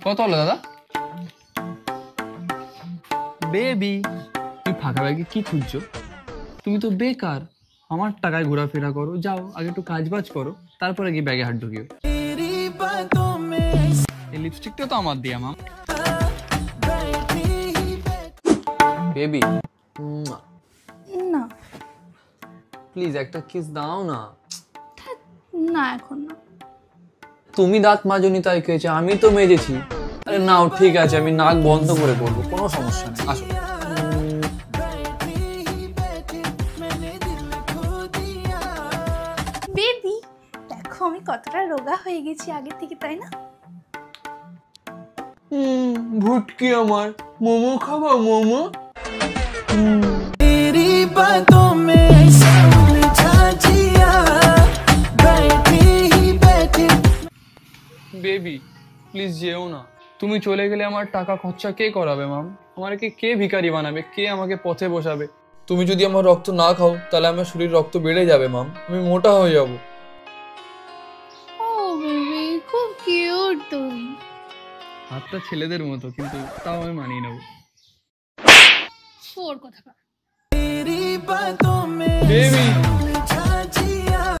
কত হলো দাদা? বেবি, তুমি ফাঁকা ব্যাগে কি খুঁজছো? তুমি তো বেকার, আমার টাকায় ঘোরাফেরা করো, যাও আগে একটু কাজ বাজ করো, তারপরে গিয়ে ব্যাগে হাত ঢুকিও। এই লিপস্টিকটা তো আমার দিয়া মাম। বেবি না প্লিজ একটা কিস দাও না। না এখন না। তুমি দাঁত মাজনি তাই খেয়েছে, আমি তো মেজেছি। আরে নাও ঠিক আছে, আমি নাক বন্ধ করে করবো, কোনো সমস্যা নেই, আসো। বেবি দেখো আমি কতটা রোগা হয়ে গেছি আগের থেকে, তাই না? ভুটকি আমার, মোমো খাবো মোমো? বেবি প্লিজ যেও না, তুমি চলে গেলে আমার টাকা খরচা কে করাবে মাম? আমাকে কে ভিখারি বানাবে, কে আমাকে পথে বসাবে? তুমি যদি আমার রক্ত না খাও তাহলে আমার শরীর রক্ত বেড়ে যাবে মাম, আমি মোটা হয়ে যাব। ও বেবি খুব কিউট তুমি। হাতটা ছেলেদের মতো, কিন্তু তাও আমি মানিয়ে নেবো। ফোর কথা বেবি